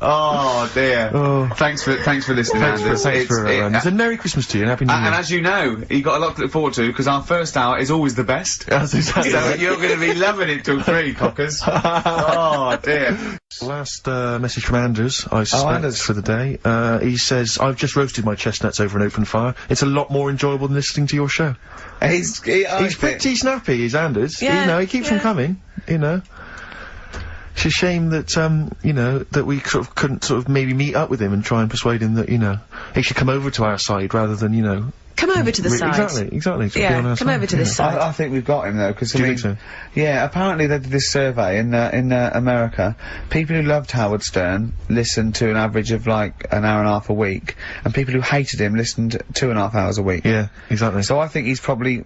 Oh dear. Oh. Thanks for listening, Anders. Thanks for Randers. And Merry Christmas to you and Happy New Year. And as you know, you got a lot to look forward to, because our first hour is always the best. That's exactly So right. you're going to be loving it till 3, cockers. Oh dear. Last message from Anders, I suspect, Anders. for the day. He says, I've just roasted my chestnuts over an open fire. It's a lot more enjoyable than listening to your show. He's Pretty snappy, is Anders. Yeah, You know, he keeps them coming, you know. It's a shame that, you know, that we sort of couldn't sort of maybe meet up with him and try and persuade him that, you know, he should come over to our side rather than, you know... Come over to the side. Exactly. to be on Yeah, our come side, over to yeah. this side. I think we've got him though, because Do you think so? Yeah, apparently they did this survey in America. People who loved Howard Stern listened to an average of like an hour and a half a week, and people who hated him listened 2.5 hours a week. Yeah, exactly. So I think he's probably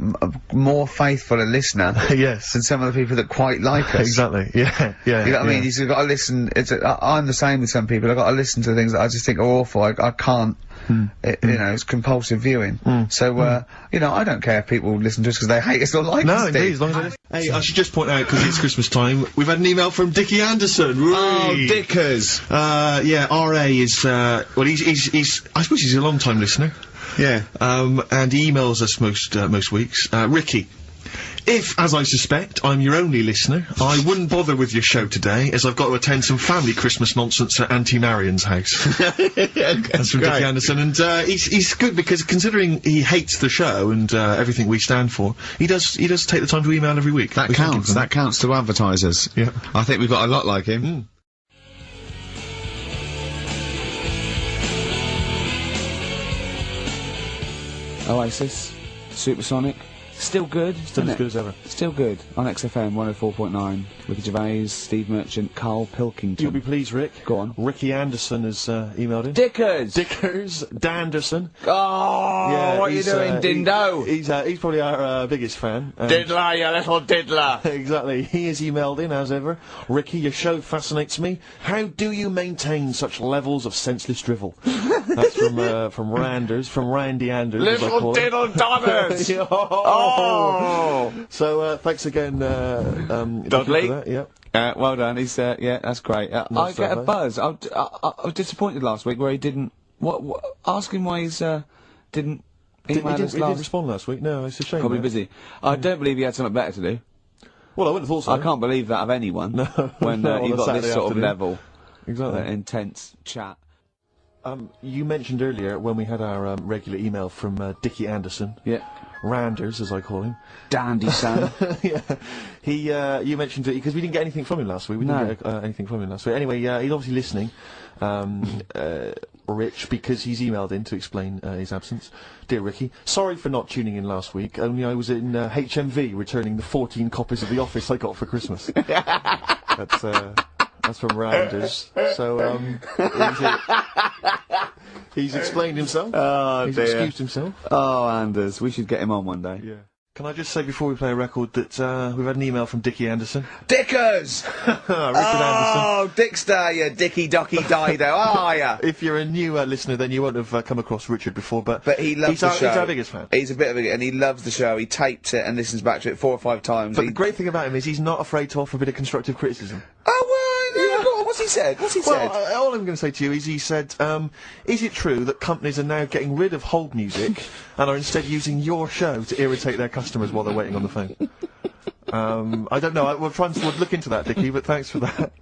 more faithful a listener Yes. than some of the people that quite like us. Exactly, yeah. You know what I mean? He's got to listen. I'm the same with some people. I've got to listen to things that I just think are awful. I can't. You know, it's compulsive viewing. So, you know, I don't care if people listen to us because they hate us or like us. No, indeed, as long as I listen. Hey, I should just point out, because it's Christmas time, we've had an email from Dickie Anderson. Oh, Whee! Dickers. Yeah, RA is, well, he's, I suppose he's a long-time listener. Yeah. And he emails us most weeks. Ricky, if, as I suspect, I'm your only listener, I wouldn't bother with your show today, as I've got to attend some family Christmas nonsense at Auntie Marion's house. That's from Dickie Anderson, and he's good because considering he hates the show and everything we stand for, he does take the time to email every week. That We thank him counts. for That counts to advertisers. Yeah. I think we've got a lot like him. Oasis, Supersonic, still good. Still isn't as it? good as ever. Still good on XFM 104.9. Ricky Gervais, Steve Merchant, Karl Pilkington. You'll be pleased, Rick. Go on. Ricky Anderson has emailed in. Dickers! Dickers Danderson. Oh, Yeah, what are you he's, doing, Dindo? He's probably our biggest fan. and- Diddler, you little diddler! Exactly. He has emailed in, as ever. Ricky, your show fascinates me. How do you maintain such levels of senseless drivel? That's from Randers, from Randy Anders. as I Little call him. diddle dodders! Oh! So, thanks again, Dicky, Dudley. for that, yep. Well done, he's, yeah, that's great. I Nice get a stuff, eh? buzz. I was disappointed last week where he didn't, ask him why he's, didn't He email us didn't last. respond last week. No, it's a shame. Probably that. busy. I don't believe he had something better to do. Well, I wouldn't have thought so. I can't believe that of anyone. No, when no, on you've a got Saturday this sort afternoon. of level, Exactly. intense chat. You mentioned earlier when we had our regular email from Dickie Anderson. Yeah. Randers, as I call him. Dandy son. Yeah. You mentioned it because we didn't get anything from him last week. We didn't get anything from him last week. Anyway, he's obviously listening. Rich, because he's emailed in to explain his absence. Dear Ricky, sorry for not tuning in last week. Only I was in HMV returning the 14 copies of The Office I got for Christmas. That's from Randers. So he's explained himself. Oh, He's dear. excused himself. Oh, Anders, we should get him on one day. Yeah. Can I just say before we play a record that we've had an email from Dickie Anderson. Dickers! Richard Anderson. Oh, Dickster, you Dicky Docky Dido, are ya? If you're a new listener, then you won't have come across Richard before, but He loves the show. He's our biggest fan. He's a bit of a... and he loves the show. He tapes it and listens back to it 4 or 5 times. But the great thing about him is he's not afraid to offer a bit of constructive criticism. Oh, well, yeah, go on, what's he said? What's he said? Well, all I'm going to say to you is he said, is it true that companies are now getting rid of hold music and are instead using your show to irritate their customers while they're waiting on the phone? I don't know. We'll look into that, Dickie, but thanks for that.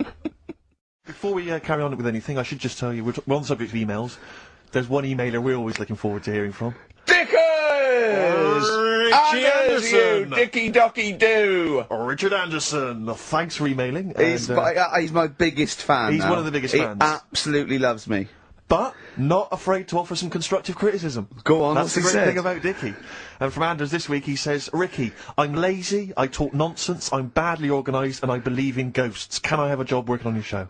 Before we carry on with anything, I should just tell you, we're on the subject of emails. There's one emailer we're always looking forward to hearing from. Dickers! Richie Anderson! You, Dicky Docky Do! Richard Anderson, thanks for emailing. He's my biggest fan. He's now. one of the biggest fans. He absolutely loves me. But not afraid to offer some constructive criticism. Go on, That's the what's he great said? thing about Dickie. And from Anders this week, he says, Ricky, I'm lazy, I talk nonsense, I'm badly organised, and I believe in ghosts. Can I have a job working on your show?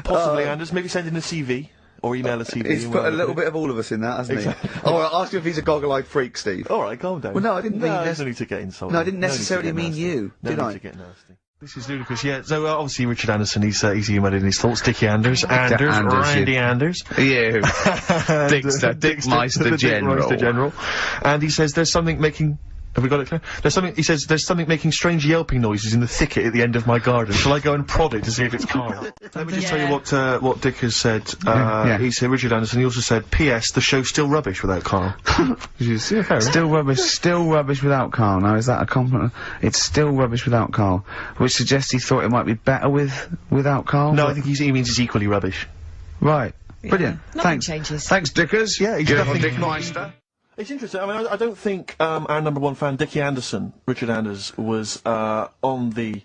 Possibly, Anders. Maybe send in a CV. Or email a CV. He's put a little bit of all of us in that, hasn't he? Oh, I'll ask you if he's a goggle-eyed freak, Steve. Alright, calm down. Well, no, I didn't mean there's no need to get insulted. No, I didn't necessarily No need to mean get you, nasty. did No I? need to get nasty. This is ludicrous, yeah. So, obviously, Richard Anderson, he's emailed in his thoughts. Dickie Anders, Randy Anders. You. Dickster, Dickmeister General. Dickmeister General. And he says there's something making... Have we got it clear? He says, there's something making strange yelping noises in the thicket at the end of my garden. Shall I go and prod it to see if it's Carl? Let me just tell you what Dick has said. He said, Richard Anderson, he also said, P.S. the show's still rubbish without Carl. Still rubbish without Carl. Now, is that a compliment? It's still rubbish without Carl. Which suggests he thought it might be better without Carl? No, I think he means it's equally rubbish. Right. Brilliant. Nothing Thanks. changes. Thanks, Dickers. Yeah, he's Good definitely- old Dickmeister. It's interesting. I mean, I don't think our number one fan, Dickie Anderson, Richard Anders, was on the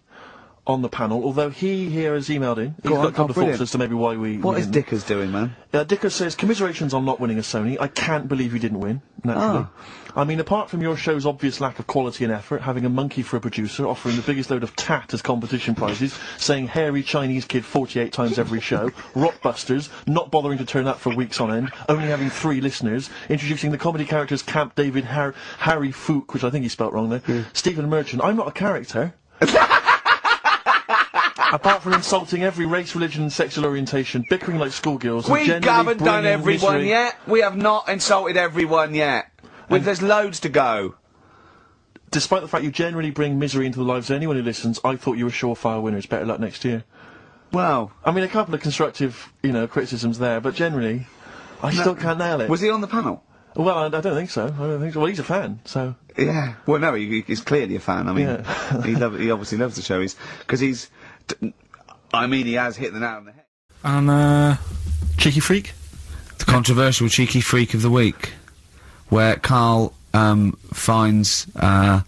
panel. Although he here has emailed in. He's got a couple of thoughts as to maybe why we. What is Dickers doing, man? Dickers says commiserations on not winning a Sony. I can't believe you didn't win. Naturally. I mean, apart from your show's obvious lack of quality and effort, having a monkey for a producer, offering the biggest load of tat as competition prizes, saying hairy Chinese kid 48 times every show, Rockbusters, not bothering to turn up for weeks on end, only having 3 listeners, introducing the comedy characters Camp David, Harry Fook, which I think he spelt wrong there, Stephen Merchant. I'm not a character. Apart from insulting every race, religion and sexual orientation, bickering like schoolgirls, and We generally haven't done bringing everyone misery- yet. We have not insulted everyone yet. There's loads to go. Despite the fact you generally bring misery into the lives of anyone who listens, I thought you were surefire winners. Better luck next year. Well, I mean, a couple of constructive, criticisms there, but generally, I still can't nail it. was he on the panel? Well, I don't think so. Well, he's a fan, so... Yeah. Well, no, he's clearly a fan. I mean, Yeah. he obviously loves the show. Because he has hit the nail on the head. And, Cheeky freak? The controversial cheeky freak of the week, where Carl finds a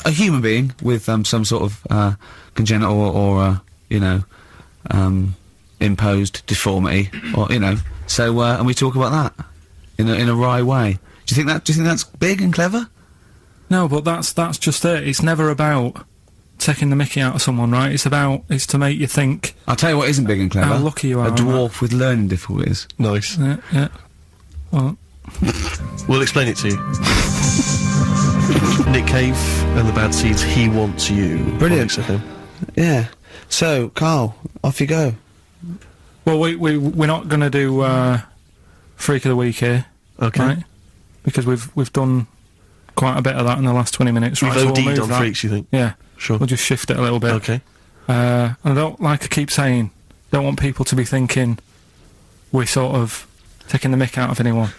human being with some sort of congenital or imposed deformity, or So and we talk about that in a wry way. Do you think that's big and clever? no, but that's just it. It's never about taking the mickey out of someone, right? It's to make you think. I'll tell you what isn't big and clever. How lucky you are A on dwarf with learning difficulties. Nice. Yeah. Well, We'll explain it to you. Nick Cave and the Bad Seeds, He Wants You. Brilliant. Thanks to him. Yeah. So, Carl, off you go. well, we're not going to do Freak of the Week here, Okay. right? Because we've done quite a bit of that in the last 20 minutes, We've right? So we'll OD'd move on that. freaks, you think? Yeah. Sure. We'll just shift it a little bit. Okay. And I don't, like I keep saying, don't want people to be thinking we're sort of taking the mick out of anyone,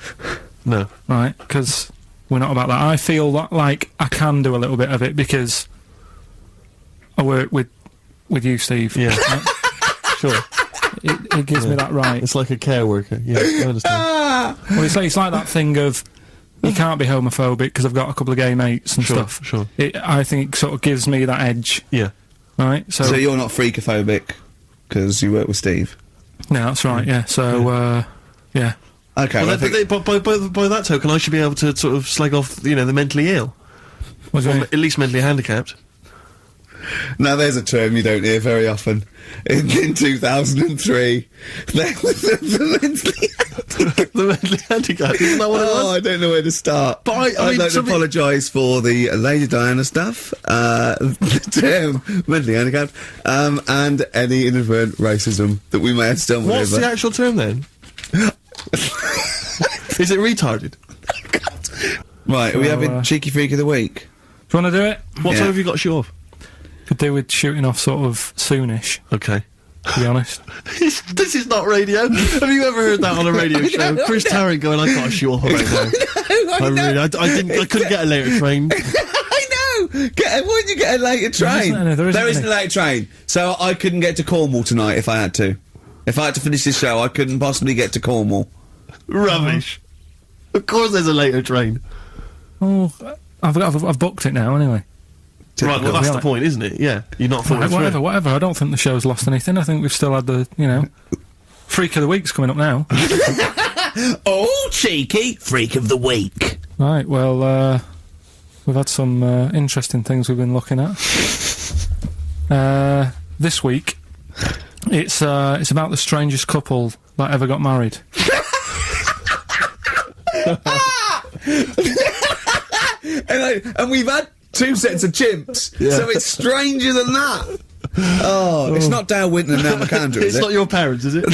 No. right? Because we're not about that. I feel that, like, I can do a little bit of it because I work with you, Steve. Yeah. Right? Sure. It gives me that right. It's like a care worker. Yeah, I understand. Well, it's like that thing of you can't be homophobic because I've got a couple of gay mates and Sure, stuff. sure. I think it sort of gives me that edge, Yeah. right? So you're not freakophobic because you work with Steve? Yeah, that's right, yeah. So, yeah. Okay, Well, well, I think... by that token, I should be able to sort of slag off, the mentally ill. What do you Or mean? at least mentally handicapped. Now there's a term you don't hear very often. In 2003, the mentally The mentally handicapped. Isn't that what it was? I don't know where to start. But I I'd mean, like to something- apologise for the Lady Diana stuff, the term mentally handicapped, and any inadvertent racism that we may have stumbled What's over. the actual term then? Is it retarded? Right, are we Well, having Cheeky Freak of the Week? Do you want to do it? What Yeah. time have you got to shoot off? Could do with shooting off sort of soonish, Okay. to be honest. This is not radio. Have you ever heard that on a radio show? Chris Tarrant going, I got to shoot off right now. I couldn't get a later train. I know! Why didn't you get a later train? There isn't There isn't any. a later train. So I couldn't get to Cornwall tonight if I had to. If I had to finish this show, I couldn't possibly get to Cornwall. Rubbish. Of course there's a later train. Oh, I've booked it now anyway. Right, well that's Yeah. the point, isn't it? Yeah. You're not following Whatever, through. whatever. I don't think the show's lost anything. I think we've still had the, Freak of the Week's coming up now. Oh, cheeky freak of the week. Right, well, we've had some interesting things we've been looking at. This week, it's about the strangest couple that ever got married. And we've had 2 sets of chimps, so it's stranger than that. Oh, it's not Dale Winton and Nell McAndrew, is It's it? not your parents, is it?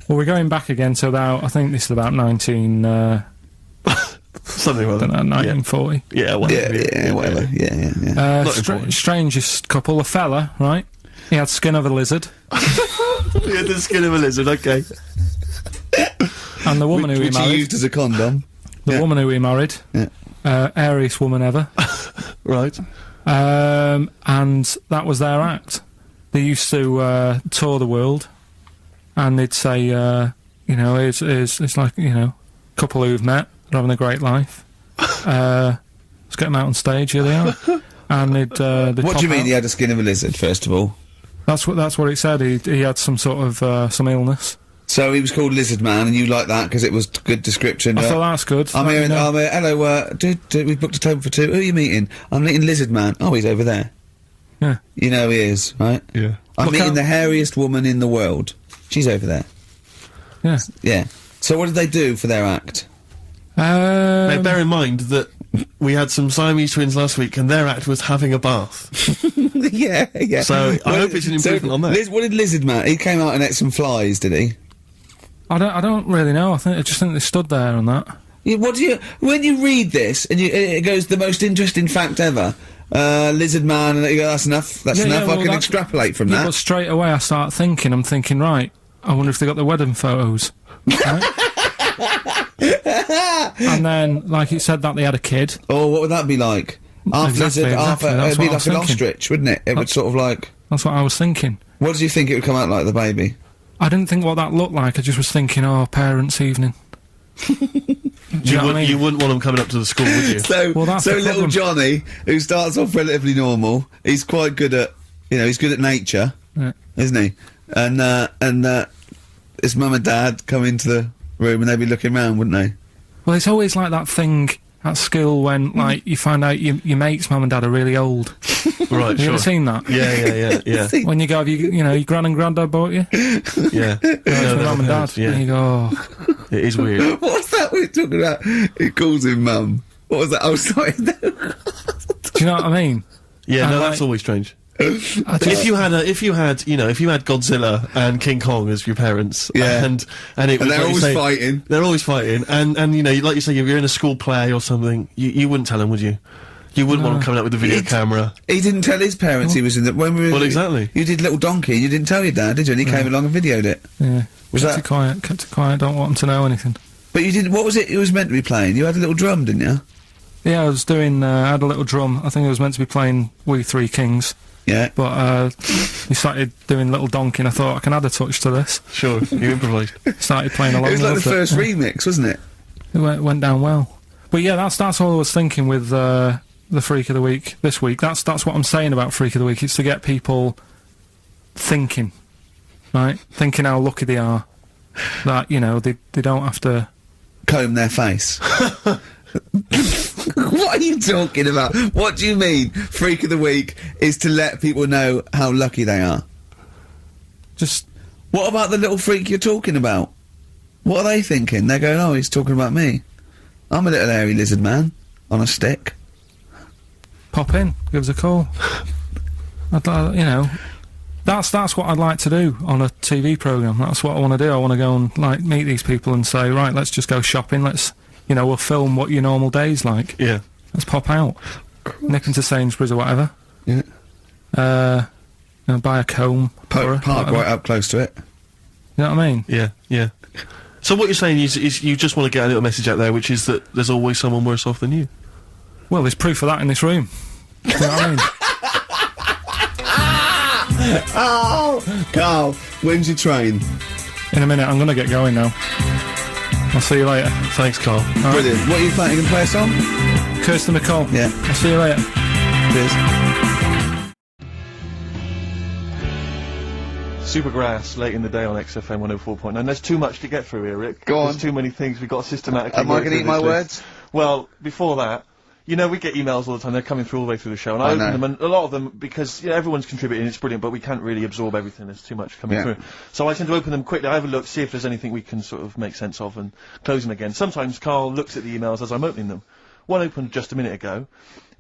Well, we're going back again to about, I think this is about Something like that. 1940. Yeah, whatever. Yeah, whatever. Yeah. Not important. Strangest couple, a fella, right? He had skin of a lizard, Yeah, the skin of a lizard, okay. and the woman who he Which he married, used as a condom. the woman who he married, Yeah. airiest woman ever, Right. and that was their act. They used to tour the world, and they'd say, it's like, couple who've met, they're having a great life. Let's get them out on stage. Here they are. And they'd What pop do you mean out. he had a skin of a lizard, first of all? That's what it said. He had some sort of some illness. So he was called Lizard Man, and you like that because it was good description. I thought that's good. I'm That, here, you know. I'm here, hello, we've booked a table for 2. Who are you meeting? I'm meeting Lizard Man. Oh, he's over there. Yeah. You know he is, right? Yeah. I'm Look meeting out. the hairiest woman in the world. She's over there. Yeah. Yeah. So what did they do for their act? Now, bear in mind that we had some Siamese twins last week, and their act was having a bath. yeah. So, I hope it's an improvement on that. What did Lizard Man? He came out and ate some flies, did he? I don't really know. I just think they stood there on that. What do you when you read this and it goes the most interesting fact ever? Lizard Man, and you go, that's enough. That's Yeah, enough. yeah, well, I can that's- extrapolate from Yeah, that. but straight away I'm thinking, right, I wonder if they got the wedding photos. Right? And then, like it said that they had a kid. Oh, what would that be like? Half Exactly, lizard, half. exactly, that's It'd be what I was like an thinking. ostrich, wouldn't it? It would sort of like. That's what I was thinking. What did you think it would come out like, the baby? I didn't think what that looked like. I just was thinking, oh, parents' evening. Do you know what I mean? You wouldn't want them coming up to the school, would you? So, Well, that's the little problem. Johnny, who starts off relatively normal, he's quite good at, he's good at nature, Yeah. isn't he? And his mum and dad come into the room and they'd be looking round, wouldn't they? Well, it's always like that thing at school when, like, you find out your mate's mum and dad are really old. Right, Have you sure. ever seen that? Yeah. When you go, have your gran and granddad bought you? Yeah. Your mum and dad. Yeah. And you go, oh. It is weird. What's that we're talking about? He calls him mum. What was that? Oh, sorry. Do you know what I mean? Yeah, no, And, that's like, always strange. I just- If you had Godzilla and King Kong as your parents, Yeah. and it was And they're like you always say- fighting. They're always fighting, and like you say, you're in a school play or something. You wouldn't tell them, would you? You wouldn't want them coming out with the video He'd- camera. He didn't tell his parents he was in the. When we were, Well, exactly. You did Little Donkey, you didn't tell your dad, did you? And he came along and videoed it. yeah. Was kept that- it quiet, kept it quiet, don't want them to know anything. But you didn't. What was it? It was meant to be playing. You had a little drum, didn't you? Yeah, I was doing, I had a little drum. I think I was meant to be playing We Three Kings. Yeah. But he started doing Little Donkey, and I thought I can add a touch to this. Sure, you improvised. Started playing along. It was like the loved it. first remix, wasn't it? It went down well. But yeah, that's all I was thinking with the Freak of the Week this week. That's what I'm saying about Freak of the Week. It's to get people thinking, right? Thinking how lucky they are that they don't have to. Comb their face. What What are you talking about? What do you mean, freak of the week is to let people know how lucky they are? Just... What about the little freak you're talking about? What are they thinking? They're going, oh, he's talking about me. I'm a little hairy lizard man on a stick. Pop in, give us a call. You know, that's what I'd like to do on a TV programme. That's what I want to do. I want to go and, like, meet these people and say, right, let's just go shopping, let's, you know, we'll film what your normal day's like. Yeah. Let's pop out. Nip into Sainsbury's or whatever. Yeah. You know, buy a comb. Park right up close to it. You know what I mean? Yeah, yeah. So what you're saying is you just want to get a little message out there, which is that there's always someone worse off than you. Well, there's proof of that in this room. You know what I mean? Oh, Carl, when's your train? In a minute, I'm gonna get going now. I'll see you later. Thanks, Carl. Brilliant. What are you planning to play a song? Kirsten McCall. Yeah. I'll see you later. Cheers. Supergrass, late in the day on XFM 104.9. There's too much to get through here, Rick. Go on. There's too many things we've got to systematically Am I going to eat my words? Well, before that, you know, we get emails all the time. They're coming through all the way through the show, and I open them, and a lot of them, because everyone's contributing, it's brilliant, but we can't really absorb everything. There's too much coming through. So I tend to open them quickly. I have a look, see if there's anything we can sort of make sense of, and close them again. Sometimes Carl looks at the emails as I'm opening them. One opened just a minute ago.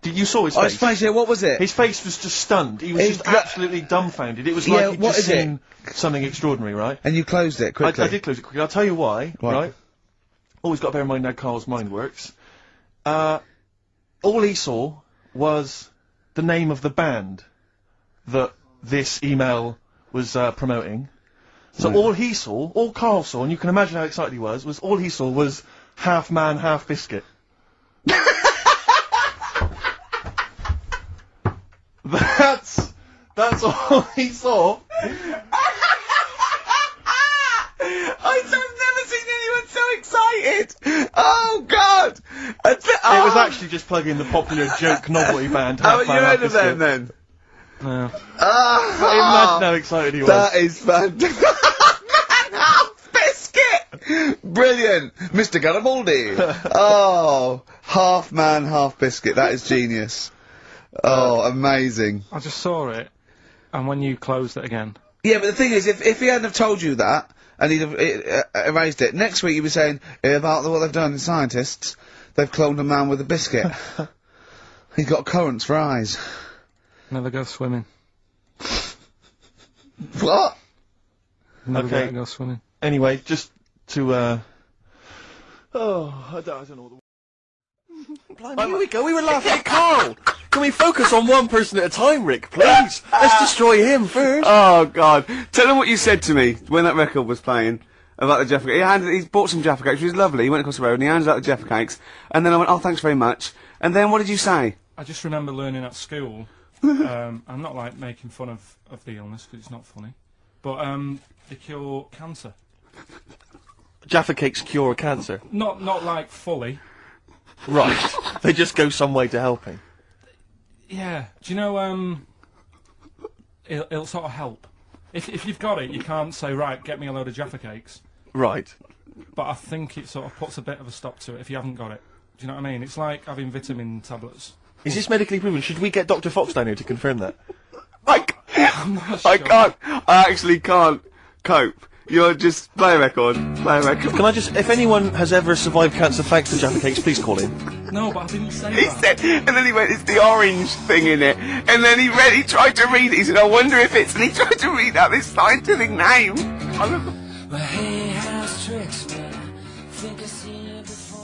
You saw his face? His face, yeah, what was it? His face was just stunned. He was just absolutely dumbfounded. It was like he'd just seen something extraordinary, right? And you closed it quickly? I did close it quickly. I'll tell you why, right? Always got to bear in mind how Carl's mind works. All he saw was the name of the band that this email was promoting. So all he saw, all Carl saw, and you can imagine how excited he was all he saw was half man, half biscuit. That's all he saw. I've never seen anyone so excited! Oh, God! It was actually just plugging the popular joke novelty band. Haven't you heard of them, then? No. Imagine how excited he was. That is fantastic. Man, half biscuit! Brilliant! Mr. Garibaldi! Oh, half man, half biscuit. That is genius. Oh, amazing. I just saw it, and when you closed it again... Yeah, but the thing is, if he hadn't have told you that, and he'd have erased it, next week you'd be saying, about what they've done in scientists, they've cloned a man with a biscuit. He's got currants for eyes. Never go swimming. What? Never go swimming. Anyway, just to, I don't know what the... Blimey, here we go, we were laughing at Carl! Can we focus on one person at a time, Rick, please? Let's destroy him first! Oh, God. Tell him what you said to me when that record was playing about the Jaffa Cakes. He bought some Jaffa Cakes, which was lovely. He went across the road and he handed out the Jaffa Cakes. And then I went, oh, thanks very much. And then what did you say? I just remember learning at school, I'm not, like, making fun of the illness, because it's not funny, but, they cure cancer. Jaffa Cakes cure cancer? Not, like, fully. Right. They just go some way to helping. Yeah. Do you know, it'll sort of help. If you've got it, you can't say, right, get me a load of Jaffa Cakes. Right. But I think it sort of puts a bit of a stop to it if you haven't got it. Do you know what I mean? It's like having vitamin tablets. Is this medically proven? Should we get Dr. Fox down here to confirm that? I'm not sure. I can't. I actually can't cope. You're just... Play a record. Play a record. Can I just... If anyone has ever survived cancer thanks to Jaffa Cakes, please call in. No, but I didn't say He that. said, and then he went, it's the orange thing in it. And then he tried to read it. He said, I wonder if it's... And he tried to read out this scientific name.